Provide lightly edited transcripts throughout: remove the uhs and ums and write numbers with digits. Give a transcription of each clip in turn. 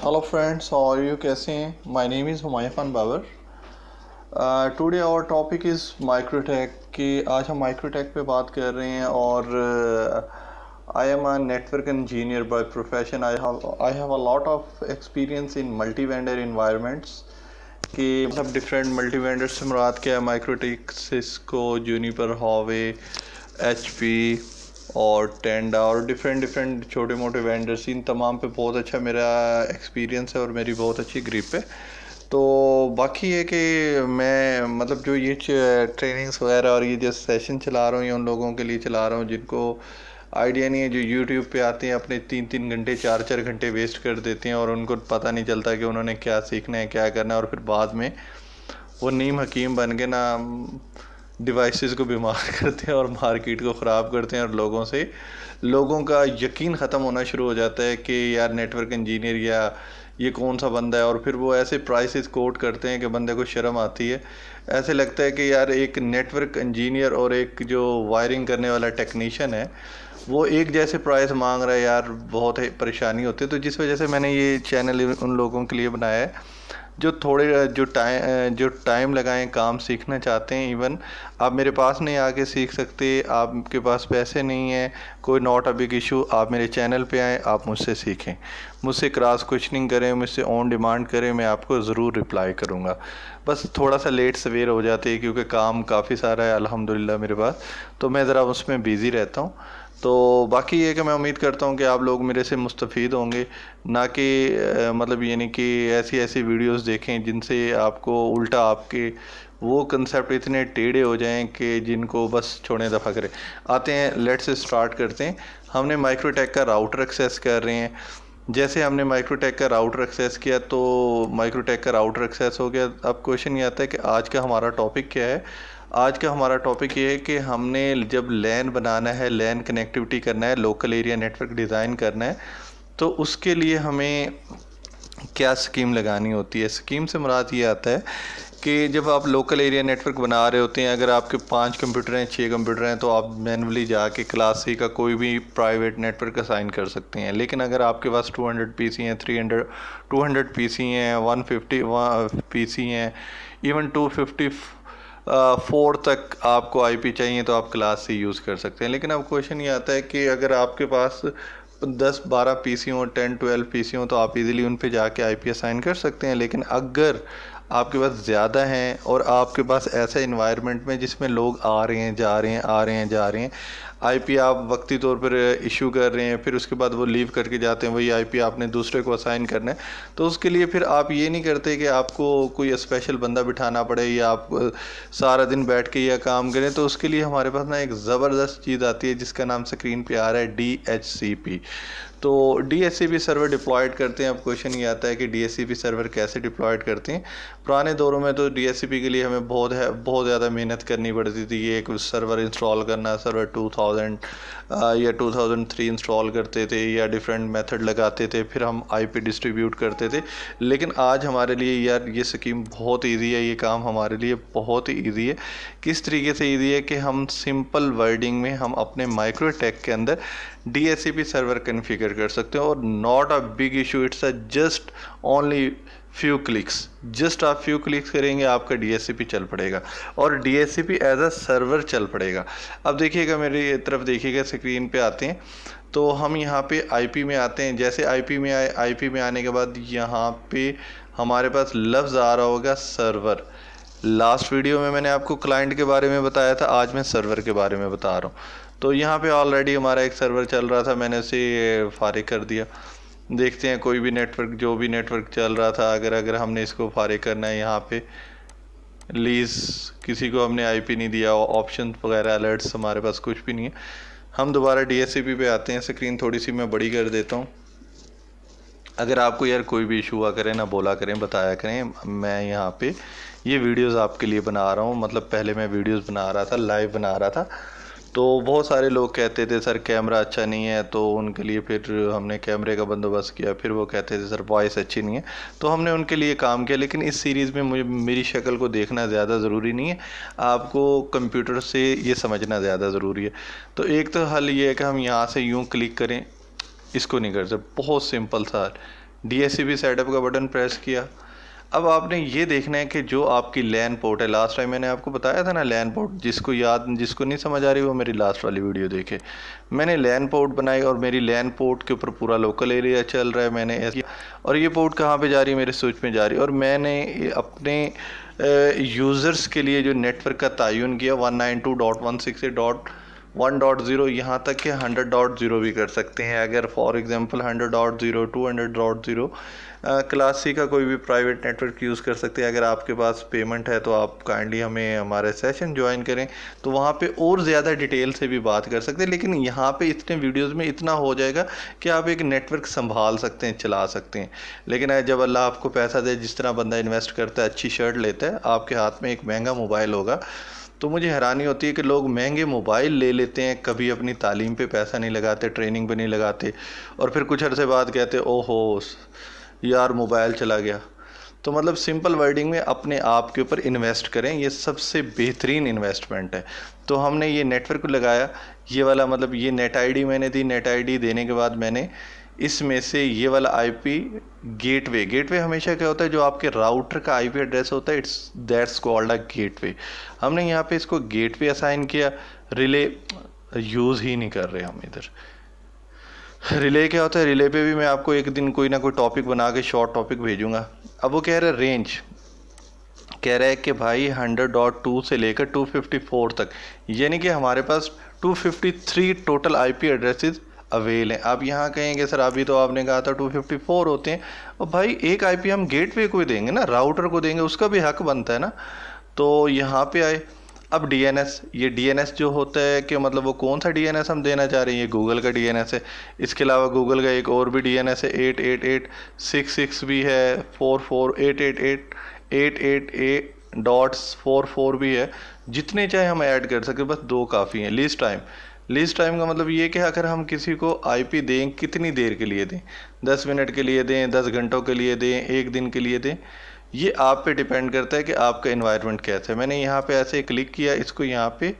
Hello friends, how are you? कैसे हैं? My name is Humayun Khan Babar. Today our topic is Microtek कि आज हम माइक्रोटेक पे बात कर रहे हैं। और I am a network engineer by profession. I have a lot of experience in multi vendor environments कि मतलब डिफरेंट मल्टी वेंडर से मुराद क्या है, Microtek, Cisco, Juniper, Howe, HP और टेंडा और डिफरेंट छोटे मोटे वेंडर्स, इन तमाम पे बहुत अच्छा मेरा एक्सपीरियंस है और मेरी बहुत अच्छी ग्रिप है। तो बाकी है कि मैं मतलब जो ये ट्रेनिंग्स वगैरह और ये जो सेशन चला रहा हूँ ये उन लोगों के लिए चला रहा हूँ जिनको आइडिया नहीं है, जो यूट्यूब पे आते हैं अपने 3-3 घंटे 4-4 घंटे वेस्ट कर देते हैं और उनको पता नहीं चलता कि उन्होंने क्या सीखना है, क्या करना है, और फिर बाद में वो नीम हकीम बन के ना डिवाइसेस को बीमार करते हैं और मार्केट को ख़राब करते हैं और लोगों का यकीन ख़त्म होना शुरू हो जाता है कि यार नेटवर्क इंजीनियर या ये कौन सा बंदा है। और फिर वो ऐसे प्राइसेस कोट करते हैं कि बंदे को शर्म आती है। ऐसे लगता है कि यार एक नेटवर्क इंजीनियर और एक जो वायरिंग करने वाला टेक्नीशियन है वो एक जैसे प्राइस मांग रहा है। यार बहुत ही परेशानी होती है। तो जिस वजह से मैंने ये चैनल उन लोगों के लिए बनाया है जो थोड़े जो टाइम लगाएं, काम सीखना चाहते हैं। इवन आप मेरे पास नहीं आके सीख सकते, आपके पास पैसे नहीं है, कोई नॉट अ बिग इशू, आप मेरे चैनल पे आएँ, आप मुझसे सीखें, मुझसे क्रॉस क्वेश्चनिंग करें, मुझसे ऑन डिमांड करें, मैं आपको ज़रूर रिप्लाई करूँगा। बस थोड़ा सा लेट सवेर हो जाती है क्योंकि काम काफ़ी सारा है अल्हम्दुलिल्लाह मेरे पास, तो मैं ज़रा उसमें बिज़ी रहता हूँ। तो बाकी ये कि मैं उम्मीद करता हूँ कि आप लोग मेरे से मुस्तफ़ीद होंगे, ना कि मतलब ये नहीं कि ऐसी ऐसी वीडियोस देखें जिनसे आपको उल्टा आपके वो कंसेप्ट इतने टेढ़े हो जाएं कि जिनको बस छोड़ें दफ़ा करें। आते हैं, लेट्स स्टार्ट करते हैं। हमने माइक्रोटेक का राउटर एक्सेस कर रहे हैं। जैसे हमने माइक्रोटेक का राउटर एक्सेस किया तो माइक्रोटेक का राउटर एक्सेस हो गया। अब क्वेश्चन ये आता है कि आज का हमारा टॉपिक क्या है। आज का हमारा टॉपिक ये है कि हमने जब लैन बनाना है, लैन कनेक्टिविटी करना है, लोकल एरिया नेटवर्क डिज़ाइन करना है, तो उसके लिए हमें क्या स्कीम लगानी होती है। स्कीम से मुराद ये आता है कि जब आप लोकल एरिया नेटवर्क बना रहे होते हैं, अगर आपके 5 कंप्यूटर हैं, 6 कंप्यूटर हैं, तो आप मैनुअली जाके क्लास सी का कोई भी प्राइवेट नेटवर्क असाइन कर सकते हैं। लेकिन अगर आपके पास 200 पीसी हैं, 200 पीसी हैं, 150 पीसी हैं, इवन 254 तक आपको आईपी चाहिए तो आप क्लास सी यूज़ कर सकते हैं। लेकिन अब क्वेश्चन ये आता है कि अगर आपके पास 10-12 पीसी हों, 10-12 पीसी हों, तो आप इजीली उन पे जाके आईपी असाइन कर सकते हैं। लेकिन अगर आपके पास ज़्यादा हैं और आपके पास ऐसा इन्वायरमेंट में जिसमें लोग आ रहे हैं, जा रहे हैं, आ रहे हैं, जा रहे हैं, आईपी आप वक्ती तौर पर इशू कर रहे हैं, फिर उसके बाद वो लीव करके जाते हैं, वही आईपी आपने दूसरे को असाइन करना है, तो उसके लिए फिर आप ये नहीं करते कि आपको कोई स्पेशल बंदा बिठाना पड़े या आप सारा दिन बैठ के यह काम करें। तो उसके लिए हमारे पास ना एक ज़बरदस्त चीज़ आती है जिसका नाम स्क्रीन पे आ रहा है, DHCP। तो DHCP सर्वर डिप्लॉयड करते हैं। अब क्वेश्चन ये आता है कि DHCP सर्वर कैसे डिप्लॉयड करते हैं। पुराने दौरों में तो DHCP के लिए हमें बहुत ज़्यादा मेहनत करनी पड़ती थी। ये एक सर्वर इंस्टॉल करना, सर्वर 2000 या 2003 इंस्टॉल करते थे या डिफरेंट मेथड लगाते थे, फिर हम IP डिस्ट्रीब्यूट करते थे। लेकिन आज हमारे लिए यार ये स्कीम बहुत ईजी है, ये काम हमारे लिए बहुत ही ईजी है। किस तरीके से ईजी है कि हम सिंपल वर्डिंग में हम अपने माइक्रोटेक के अंदर DHCP सर्वर कन्फिगर कर सकते हैं और not a big issue, it's a just only few clicks. Just आप फ्यू क्लिक्स करेंगे, आपका DHCP चल पड़ेगा और DHCP एज अ सर्वर चल पड़ेगा। अब देखिएगा, मेरी तरफ देखिएगा, स्क्रीन पे आते हैं तो हम यहाँ पे IP में आते हैं। जैसे IP में आए, IP में आने के बाद यहाँ पे हमारे पास लफ्ज़ आ रहा होगा सर्वर। लास्ट वीडियो में मैंने आपको क्लाइंट के बारे में बताया था, आज मैं सर्वर के बारे में बता रहा हूँ। तो यहाँ पे ऑलरेडी हमारा एक सर्वर चल रहा था, मैंने उसे फारिग कर दिया। देखते हैं कोई भी नेटवर्क, जो भी नेटवर्क चल रहा था, अगर हमने इसको फारिग करना है, यहाँ पे लीज़ किसी को हमने IP नहीं दिया, ऑप्शन वगैरह अलर्ट्स हमारे पास कुछ भी नहीं है। हम दोबारा DHCP पे आते हैं। स्क्रीन थोड़ी सी मैं बड़ी कर देता हूँ। अगर आपको यार कोई भी इशू हुआ करें ना बोला करें, बताया करें। मैं यहाँ पे ये वीडियोस आपके लिए बना रहा हूँ। मतलब पहले मैं वीडियोस बना रहा था, लाइव बना रहा था, तो बहुत सारे लोग कहते थे सर कैमरा अच्छा नहीं है, तो उनके लिए फिर हमने कैमरे का बंदोबस्त किया। फिर वो कहते थे सर वॉइस अच्छी नहीं है, तो हमने उनके लिए काम किया। लेकिन इस सीरीज़ में मुझे मेरी शक्ल को देखना ज़्यादा ज़रूरी नहीं है, आपको कंप्यूटर से ये समझना ज़्यादा ज़रूरी है। तो एक तो हल ये है कि हम यहाँ से यूँ क्लिक करें, इसको नहीं कर सकते, बहुत सिंपल सा DHCP सेटअप का बटन प्रेस किया। अब आपने ये देखना है कि जो आपकी लैन पोर्ट है, लास्ट टाइम मैंने आपको बताया था ना लैन पोर्ट, जिसको नहीं समझ आ रही वो मेरी लास्ट वाली वीडियो देखे। मैंने लैन पोर्ट बनाई और मेरी लैन पोर्ट के ऊपर पूरा लोकल एरिया चल रहा है, मैंने ऐसे, और ये पोर्ट कहाँ पे जा रही है, मेरे स्विच में जा रही है। और मैंने अपने यूज़र्स के लिए जो नेटवर्क का तयन किया 192.168.1.0, यहाँ तक कि 100.0 भी कर सकते हैं। अगर फॉर एग्जांपल 100.0 200.0 क्लास सी का कोई भी प्राइवेट नेटवर्क यूज़ कर सकते हैं। अगर आपके पास पेमेंट है तो आप काइंडली हमें हमारे सेशन ज्वाइन करें, तो वहाँ पे और ज़्यादा डिटेल से भी बात कर सकते हैं। लेकिन यहाँ पे इतने वीडियोस में इतना हो जाएगा कि आप एक नेटवर्क संभाल सकते हैं, चला सकते हैं। लेकिन जब अल्लाह आपको पैसा दे, जिस तरह बंदा इन्वेस्ट करता है, अच्छी शर्ट लेता है, आपके हाथ में एक महंगा मोबाइल होगा, तो मुझे हैरानी होती है कि लोग महंगे मोबाइल ले लेते हैं, कभी अपनी तालीम पे पैसा नहीं लगाते, ट्रेनिंग पे नहीं लगाते, और फिर कुछ अरसे बाद कहते ओहो यार मोबाइल चला गया। तो मतलब सिंपल वर्डिंग में अपने आप के ऊपर इन्वेस्ट करें, ये सबसे बेहतरीन इन्वेस्टमेंट है। तो हमने ये नेटवर्क लगाया, ये वाला मतलब ये नेट आईडी मैंने दी। नेट आईडी देने के बाद मैंने इसमें से ये वाला आईपी गेटवे हमेशा क्या होता है, जो आपके राउटर का आईपी एड्रेस होता है, दैट्स कॉल्ड अ गेटवे। हमने यहाँ पे इसको गेटवे असाइन किया। रिले यूज़ ही नहीं कर रहे हम इधर। रिले क्या होता है, रिले पे भी मैं आपको एक दिन कोई ना कोई टॉपिक बना के शॉर्ट टॉपिक भेजूंगा। अब वो कह रहा है रेंज, कह रहा है कि भाई 100.2 से लेकर 254 तक, यानी कि हमारे पास 253 टोटल आईपी एड्रेसेस अवेल हैं। आप यहाँ कहेंगे सर अभी तो आपने कहा था 254 होते हैं, और भाई एक आईपी हम गेटवे को देंगे ना, राउटर को देंगे, उसका भी हक बनता है ना। तो यहाँ पे आए। अब डीएनएस, ये डीएनएस जो होता है कि मतलब वो कौन सा डीएनएस हम देना चाह रहे हैं, ये गूगल का डीएनएस है। इसके अलावा गूगल का एक और भी डीएनएस है, 88866 भी है, 4488888.44 भी है। जितने चाहे हम ऐड कर सकते, बस 2 काफ़ी हैं। लीस्ट टाइम का मतलब ये कि अगर हम किसी को आईपी दें, कितनी देर के लिए दें, 10 मिनट के लिए दें, 10 घंटों के लिए दें, 1 दिन के लिए दें, ये आप पे डिपेंड करता है कि आपका एनवायरनमेंट कैसा है। मैंने यहाँ पे ऐसे क्लिक किया, इसको यहाँ पे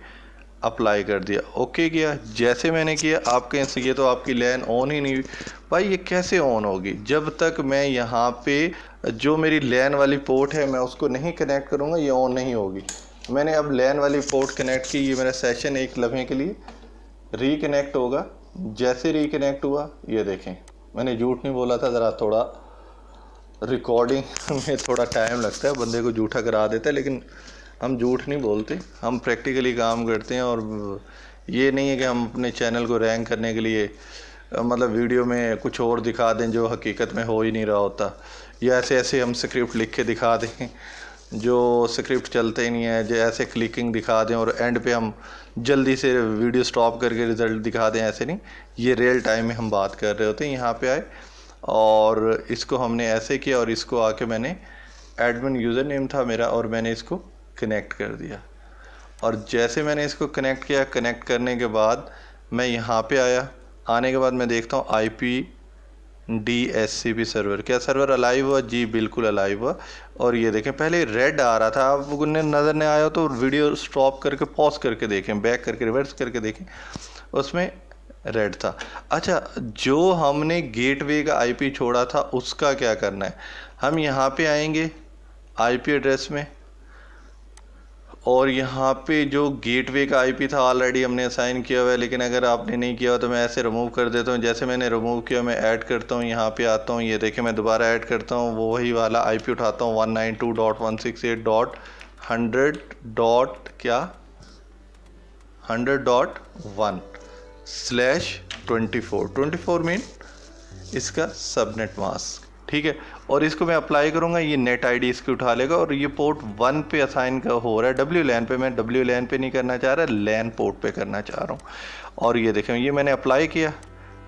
अप्लाई कर दिया, ओके किया। जैसे मैंने किया, आपके ये तो आपकी लैन ऑन ही नहीं हुई। भाई ये कैसे ऑन होगी, जब तक मैं यहाँ पे जो मेरी लैन वाली पोर्ट है मैं उसको नहीं कनेक्ट करूँगा, ये ऑन नहीं होगी। मैंने अब लैन वाली पोर्ट कनेक्ट की, ये मेरा सेशन एक लम्हे के लिए रिकनेक्ट होगा। जैसे रिकनेक्ट हुआ, ये देखें, मैंने झूठ नहीं बोला था। ज़रा थोड़ा रिकॉर्डिंग में थोड़ा टाइम लगता है, बंदे को झूठा करा देता है, लेकिन हम झूठ नहीं बोलते, हम प्रैक्टिकली काम करते हैं। और ये नहीं है कि हम अपने चैनल को रैंक करने के लिए मतलब वीडियो में कुछ और दिखा दें जो हकीकत में हो ही नहीं रहा होता, या ऐसे हम स्क्रिप्ट लिख के दिखा दें जो स्क्रिप्ट चलते ही नहीं है, जो ऐसे क्लिकिंग दिखा दें और एंड पे हम जल्दी से वीडियो स्टॉप करके रिज़ल्ट दिखा दें, ऐसे नहीं। ये रियल टाइम में हम बात कर रहे होते हैं। यहाँ पे आए और इसको हमने ऐसे किया, और इसको आके मैंने एडमिन यूज़र नेम था मेरा, और मैंने इसको कनेक्ट कर दिया। और जैसे मैंने इसको कनेक्ट किया, कनेक्ट करने के बाद मैं यहाँ पे आया। आने के बाद मैं देखता हूँ DHCP सर्वर, क्या सर्वर अलाइव हुआ? जी बिल्कुल अलाइव हुआ। और ये देखें, पहले रेड आ रहा था, आप नज़र नहीं आया तो वीडियो स्टॉप करके पॉज करके देखें, बैक करके रिवर्स करके देखें, उसमें रेड था। अच्छा, जो हमने गेटवे का आईपी छोड़ा था उसका क्या करना है, हम यहाँ पे आएंगे आईपी एड्रेस में, और यहाँ पे जो गेटवे का आईपी था ऑलरेडी हमने असाइन किया हुआ है। लेकिन अगर आपने नहीं किया हो तो मैं ऐसे रिमूव कर देता हूँ। जैसे मैंने रिमूव किया, मैं ऐड करता हूँ, यहाँ पे आता हूँ, ये देखें मैं दोबारा ऐड करता हूँ, वो वही वाला आईपी उठाता हूँ 192.168.100.1/24 मीन इसका सबनेट मास्क, ठीक है। और इसको मैं अप्लाई करूँगा, ये नेट आईडी इसकी उठा लेगा, और ये पोर्ट 1 पे असाइन का हो रहा है, WLAN पे। मैं WLAN पे नहीं करना चाह रहा, लैन पोर्ट पे करना चाह रहा हूँ। और ये देखें, ये मैंने अप्लाई किया,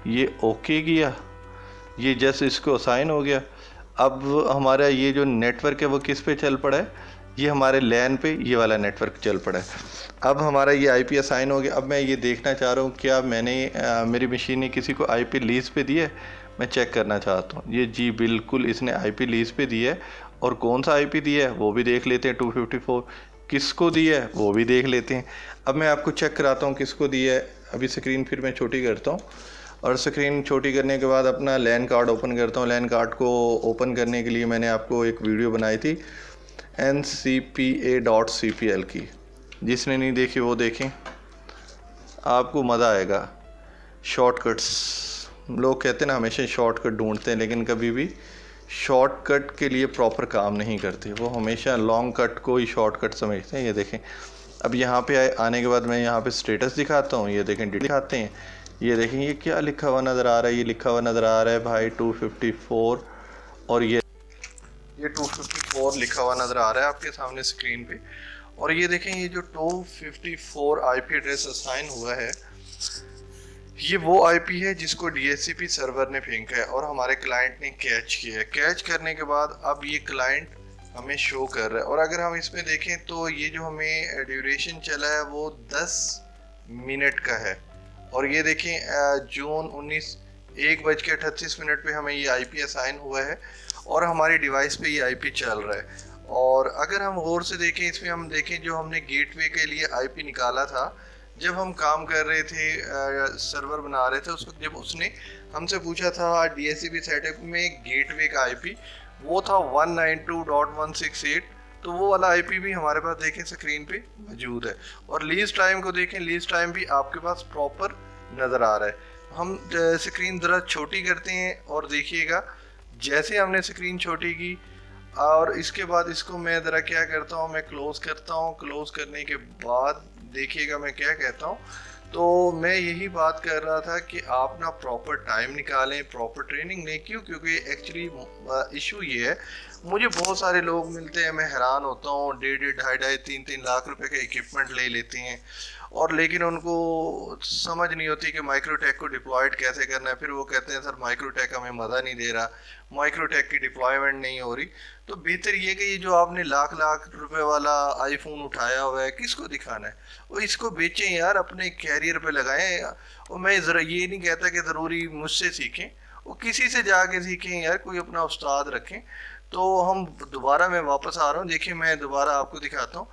ये ओके किया, ये जस्ट इसको असाइन हो गया। अब हमारा ये जो नेटवर्क है वो किस पे चल पड़ा है, ये हमारे लैन पे ये वाला नेटवर्क चल पड़ा है। अब हमारा ये आईपी असाइन हो गया। अब मैं ये देखना चाह रहा हूँ क्या मैंने मेरी मशीन ने किसी को आईपी लीज पे दी है, मैं चेक करना चाहता हूँ। ये जी बिल्कुल इसने आईपी लीज पे दी है, और कौन सा आईपी दिया है वो भी देख लेते हैं, 254। किसको दिया है वो भी देख लेते हैं। अब मैं आपको चेक कराता हूँ किसको दिया है। अभी स्क्रीन फिर मैं छोटी करता हूँ, और स्क्रीन छोटी करने के बाद अपना लैन कार्ड ओपन करता हूँ। लैन कार्ड को ओपन करने के लिए मैंने आपको एक वीडियो बनाई थी ncpa.cpl की, जिसने नहीं देखी वो देखें, आपको मज़ा आएगा। शॉर्टकट्स, लोग कहते हैं ना हमेशा शॉर्टकट ढूंढते हैं, लेकिन कभी भी शॉर्टकट के लिए प्रॉपर काम नहीं करते, वो हमेशा लॉन्ग कट को ही शॉर्टकट समझते हैं। ये देखें, अब यहाँ पे आने के बाद मैं यहाँ पे स्टेटस दिखाता हूँ, ये देखें दिखाते हैं, ये देखें ये क्या लिखा हुआ नज़र आ रहा है, ये लिखा हुआ नज़र आ रहा है भाई 254, और ये 254 लिखा हुआ नज़र आ रहा है आपके सामने स्क्रीन पे। और ये देखें, ये जो 254 आईपी एड्रेस असाइन हुआ है, ये वो आईपी है जिसको डीएचसीपी सर्वर ने फेंका है और हमारे क्लाइंट ने कैच किया है। कैच करने के बाद अब ये क्लाइंट हमें शो कर रहा है, और अगर हम इसमें देखें तो ये जो हमें ड्यूरेशन चला है वो 10 मिनट का है। और ये देखें जून 19 1:38 पे हमें ये आईपी असाइन हुआ है और हमारी डिवाइस पे ये आईपी चल रहा है। और अगर हम गौर से देखें, इसमें हम देखें जो हमने गेटवे के लिए आईपी निकाला था, जब हम काम कर रहे थे सर्वर बना रहे थे, उस वक्त जब उसने हमसे पूछा था डीएचसीपी सेटअप में गेटवे का आईपी, वो था 192.168, तो वो वाला आईपी भी हमारे पास देखें स्क्रीन पे मौजूद है। और लीज टाइम को देखें, लीज टाइम भी आपके पास प्रॉपर नज़र आ रहा है। हम स्क्रीन ज़रा छोटी करते हैं और देखिएगा, जैसे हमने स्क्रीन छोटी की और इसके बाद इसको मैं ज़रा क्या करता हूँ, मैं क्लोज़ करता हूँ। क्लोज़ करने के बाद देखिएगा मैं क्या कहता हूँ, तो मैं यही बात कर रहा था कि आप ना प्रॉपर टाइम निकालें, प्रॉपर ट्रेनिंग लें। क्यों? क्योंकि एक्चुअली इशू ये है, मुझे बहुत सारे लोग मिलते हैं, मैं हैरान होता हूँ, 1.5 2.5 3 लाख रुपए का इक्विपमेंट ले लेते हैं, और लेकिन उनको समझ नहीं होती कि माइक्रोटेक को डिप्लॉयड कैसे करना है। फिर वो कहते हैं सर माइक्रोटेक हमें मज़ा नहीं दे रहा, माइक्रोटेक की डिप्लॉयमेंट नहीं हो रही। तो बेहतर ये कि ये जो आपने लाख लाख रुपए वाला आईफोन उठाया हुआ है, किसको दिखाना है? वो इसको बेचें यार, अपने कैरियर पे लगाएं। और मैं ज़रा ये नहीं कहता कि ज़रूरी मुझसे सीखें, वो किसी से जाके सीखें यार, कोई अपना उस्ताद रखें। तो हम दोबारा, मैं वापस आ रहा हूँ, देखिए मैं दोबारा आपको दिखाता हूँ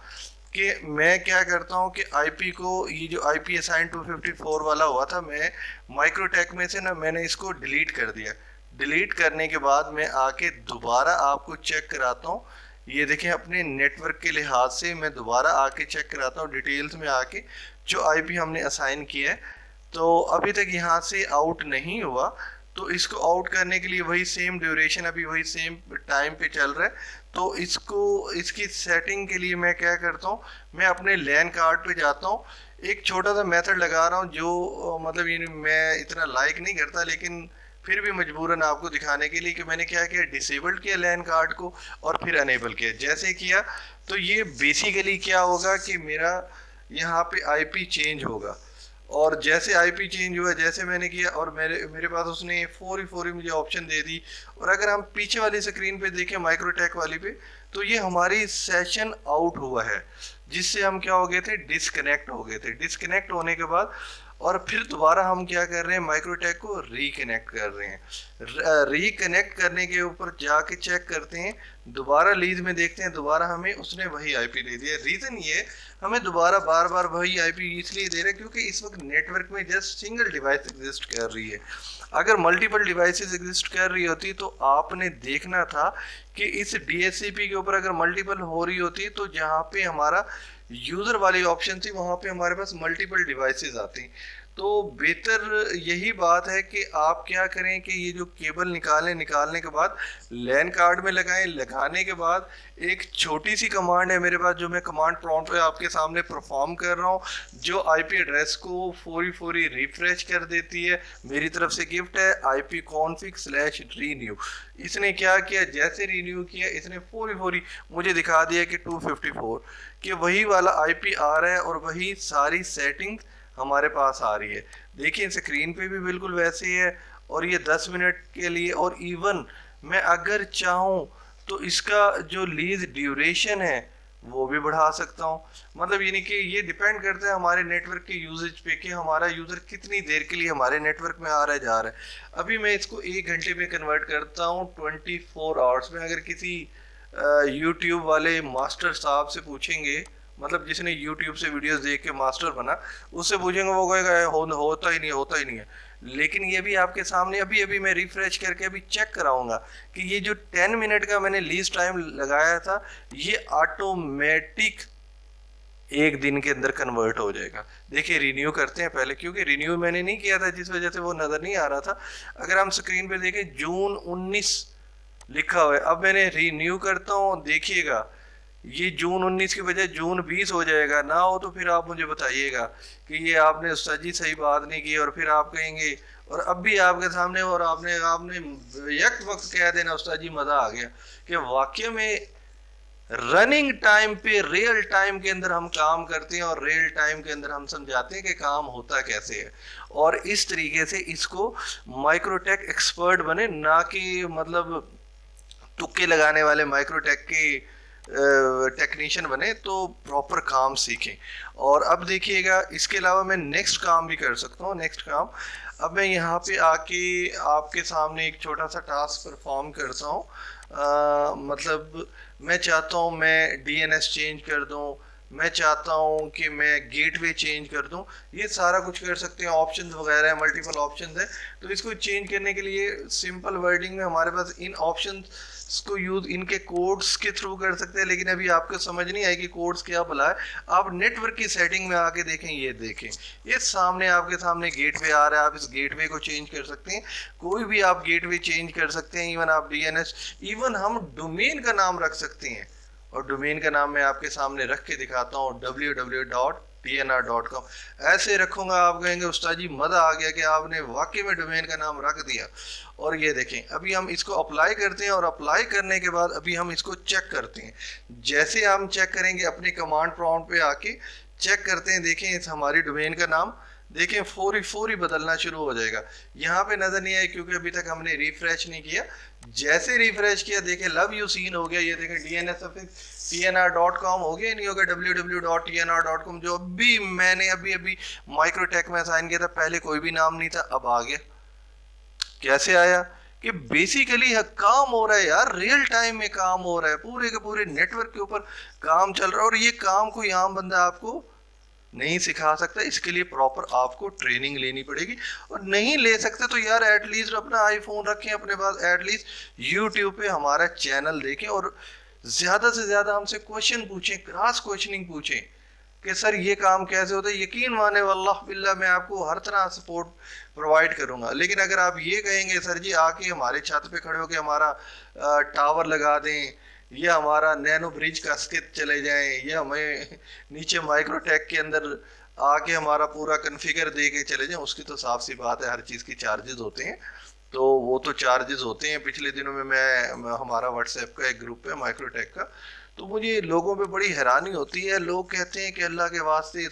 कि मैं क्या करता हूँ कि आईपी को, ये जो आईपी असाइन 254 वाला हुआ था, मैं माइक्रोटेक में से ना मैंने इसको डिलीट कर दिया। डिलीट करने के बाद मैं आके दोबारा आपको चेक कराता हूँ। ये देखें, अपने नेटवर्क के लिहाज से मैं दोबारा आके चेक कराता हूँ डिटेल्स में आके, जो आईपी हमने असाइन किया है। तो अभी तक यहाँ से आउट नहीं हुआ, तो इसको आउट करने के लिए वही सेम ड्यूरेशन, अभी वही सेम टाइम पे चल रहा है। तो इसको, इसकी सेटिंग के लिए मैं क्या करता हूँ, मैं अपने लैन कार्ड पे जाता हूँ, एक छोटा सा मेथड लगा रहा हूँ जो मतलब ये मैं इतना लाइक नहीं करता, लेकिन फिर भी मजबूरन आपको दिखाने के लिए कि मैंने क्या किया, डिसेबल्ड किया लैन कार्ड को और फिर अनेबल किया। जैसे किया तो ये बेसिकली क्या होगा कि मेरा यहाँ पे आईपी चेंज होगा, और जैसे आईपी चेंज हुआ, जैसे मैंने किया, और मेरे पास उसने फोरी मुझे ऑप्शन दे दी। और अगर हम पीछे वाली स्क्रीन पे देखें, माइक्रोटेक वाली पे, तो ये हमारी सेशन आउट हुआ है, जिससे हम क्या हो गए थे, डिस्कनेक्ट हो गए थे। डिस्कनेक्ट होने के बाद और फिर दोबारा हम क्या कर रहे हैं, माइक्रोटेक को रिकनेक्ट कर रहे हैं। रिकनेक्ट करने के ऊपर जाके चेक करते हैं, दोबारा लीज में देखते हैं, दोबारा हमें उसने वही आईपी दे दिया। रीज़न ये, हमें दोबारा बार बार वही आईपी इसलिए दे रहा है क्योंकि इस वक्त नेटवर्क में जस्ट सिंगल डिवाइस एग्जिस्ट कर रही है। अगर मल्टीपल डिवाइसेस एग्जिस्ट कर रही होती तो आपने देखना था कि इस डीएचसीपी के ऊपर अगर मल्टीपल हो रही होती, तो जहाँ पे हमारा यूज़र वाली ऑप्शन थी, वहाँ पे हमारे पास मल्टीपल डिवाइसेस आती। तो बेहतर यही बात है कि आप क्या करें कि ये जो केबल निकालने के बाद लैन कार्ड में लगाएं। लगाने के बाद एक छोटी सी कमांड है मेरे पास, जो मैं कमांड प्रॉम्प्ट पे आपके सामने परफॉर्म कर रहा हूँ, जो आईपी एड्रेस को फौरी रिफ्रेश कर देती है। मेरी तरफ से गिफ्ट है, ipconfig/renew। इसने क्या किया, जैसे रिन्यू किया, इसने फौरी मुझे दिखा दिया कि 254 कि वही वाला आईपी आ रहा है और वही सारी सेटिंग हमारे पास आ रही है। देखिए स्क्रीन पे भी बिल्कुल वैसे ही है, और ये 10 मिनट के लिए। और इवन मैं अगर चाहूँ तो इसका जो लीज ड्यूरेशन है वो भी बढ़ा सकता हूँ। मतलब यानी कि ये डिपेंड करता है हमारे नेटवर्क के यूजेज पे कि हमारा यूज़र कितनी देर के लिए हमारे नेटवर्क में आ रहा है जा रहा है। अभी मैं इसको 1 घंटे में कन्वर्ट करता हूँ 24 आवर्स में। अगर किसी यूट्यूब वाले मास्टर साहब से पूछेंगे, मतलब जिसने यूट्यूब से वीडियोस देख के मास्टर बना, उससे पूछेंगे वो कहेगा होता ही नहीं, होता ही नहीं है। लेकिन ये भी आपके सामने अभी अभी मैं रिफ्रेश करके अभी चेक कराऊंगा कि ये जो 10 मिनट का मैंने लीस्ट टाइम लगाया था, ये ऑटोमेटिक एक दिन के अंदर कन्वर्ट हो जाएगा। देखिए रिन्यू करते हैं पहले, क्योंकि रिन्यू मैंने नहीं किया था जिस वजह से वो नज़र नहीं आ रहा था। अगर हम स्क्रीन पे देखें जून 19 लिखा हुआ है, अब मैंने रिन्यू करता हूँ, देखिएगा ये जून 19 की बजाय जून 20 हो जाएगा। ना हो तो फिर आप मुझे बताइएगा कि ये आपने उस्ताद जी सही बात नहीं की, और फिर आप कहेंगे, और अब भी आपके सामने, और आपने आपने यक वक्त कह देना उस्ताद जी मज़ा आ गया, कि वाकई में रनिंग टाइम पे रियल टाइम के अंदर हम काम करते हैं, और रियल टाइम के अंदर हम समझाते हैं कि काम होता कैसे है। और इस तरीके से इसको माइक्रोटेक एक्सपर्ट बने, ना कि मतलब तुक्के लगाने वाले माइक्रोटेक के टेक्नीशियन बने, तो प्रॉपर काम सीखें। और अब देखिएगा इसके अलावा मैं नेक्स्ट काम भी कर सकता हूँ। नेक्स्ट काम, अब मैं यहाँ पे आके आपके सामने एक छोटा सा टास्क परफॉर्म करता हूँ। मतलब मैं चाहता हूँ मैं डीएनएस चेंज कर दूँ, मैं चाहता हूँ कि मैं गेटवे चेंज कर दूँ, ये सारा कुछ कर सकते हैं। ऑप्शंस वगैरह है, मल्टीपल ऑप्शंस है। तो इसको चेंज करने के लिए सिंपल वर्डिंग में हमारे पास इन ऑप्शंस को यूज इनके कोड्स के थ्रू कर सकते हैं। लेकिन अभी आपको समझ नहीं आएगी कोड्स क्या भला है, आप नेटवर्क की सेटिंग में आके देखें। ये देखें, ये सामने आपके सामने गेटवे आ रहा है, आप इस गेटवे को चेंज कर सकते हैं। कोई भी आप गेटवे चेंज कर सकते हैं, इवन आप डीएनएस, इवन हम डोमेन का नाम रख सकते हैं। और डोमेन का नाम मैं आपके सामने रख के दिखाता हूँ, www.tnr.com। ऐसे रखूंगा, आप कहेंगे उस्ताद जी मज़ा आ गया कि आपने वाकई में डोमेन का नाम रख दिया। और ये देखें, अभी हम इसको अप्लाई करते हैं, और अप्लाई करने के बाद अभी हम इसको चेक करते हैं। जैसे हम चेक करेंगे अपने कमांड प्रॉम्प्ट पे आके चेक करते हैं, देखें इस हमारी डोमेन का नाम देखें फौरी बदलना शुरू हो जाएगा। यहाँ पे नजर नहीं आया क्योंकि अभी तक हमने रिफ्रेश नहीं किया। जैसे रिफ्रेश किया देखें लव यू सीन हो गया। ये देखें DNS_TNR.com हो गया, नहीं होगा www.tnr.com, जो अभी मैंने अभी माइक्रोटेक में साइन किया था, पहले कोई भी नाम नहीं था, अब आ गया। कैसे आया? कि बेसिकली काम हो रहा है यार, रियल टाइम में काम हो रहा है, पूरे के पूरे नेटवर्क के ऊपर काम चल रहा है। और ये काम कोई आम बंदा आपको नहीं सिखा सकता, इसके लिए प्रॉपर आपको ट्रेनिंग लेनी पड़ेगी। और नहीं ले सकते तो यार एटलीस्ट अपना आईफोन रखें अपने पास, एटलीस्ट यूट्यूब पे हमारा चैनल देखें, और ज़्यादा से ज़्यादा हमसे क्वेश्चन पूछें, क्रॉस क्वेश्चनिंग पूछें कि सर ये काम कैसे होता है। यकीन माने वल्लाह बिल्लाह मैं आपको हर तरह सपोर्ट प्रोवाइड करूंगा। लेकिन अगर आप ये कहेंगे सर जी आके हमारे छत पे खड़े होकर हमारा टावर लगा दें, या हमारा नैनो ब्रिज कस के चले जाएं, या हमें नीचे माइक्रोटेक के अंदर आके हमारा पूरा कन्फिगर दे के चले जाएं, उसकी तो साफ सी बात है हर चीज़ की चार्जेस होते हैं। तो वो तो चार्जेस होते हैं। पिछले दिनों में मैं हमारा व्हाट्सएप का एक ग्रुप है माइक्रोटेक का, तो मुझे लोगों पे बड़ी हैरानी होती है। लोग कहते हैं कि अल्लाह के वास्ते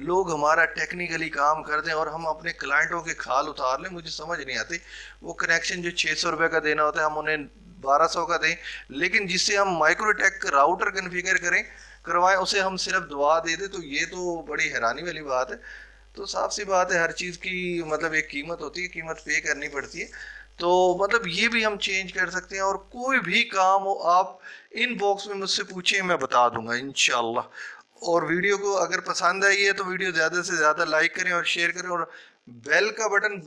लोग हमारा टेक्निकली काम कर दें और हम अपने क्लाइंटों के खाल उतार लें। मुझे समझ नहीं आती, वो कनेक्शन जो 600 रुपये का देना होता है हम उन्हें 1200 का दें, लेकिन जिससे हम माइक्रोटेक राउटर कन्फिगर करें करवाएं उसे हम सिर्फ दुआ दे दें, तो ये तो बड़ी हैरानी वाली बात है। तो साफ सी बात है हर चीज़ की मतलब एक कीमत होती है, कीमत पे करनी पड़ती है। तो मतलब ये भी हम चेंज कर सकते हैं। और कोई भी काम हो आप इनबॉक्स में मुझसे पूछें, मैं बता दूंगा इंशाल्लाह। और वीडियो को अगर पसंद आई है तो वीडियो ज़्यादा से ज़्यादा लाइक करें और शेयर करें, और बेल का बटन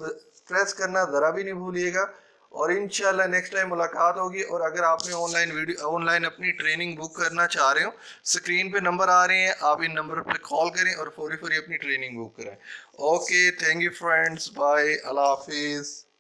प्रेस करना ज़रा भी नहीं भूलिएगा। और इंशाल्लाह नेक्स्ट टाइम मुलाकात होगी। और अगर आपने ऑनलाइन अपनी ट्रेनिंग बुक करना चाह रहे हो, स्क्रीन पे नंबर आ रहे हैं, आप इन नंबर पे कॉल करें और फौरी अपनी ट्रेनिंग बुक कराएं। Okay, thank you friends, bye, अल्लाह हाफिज़।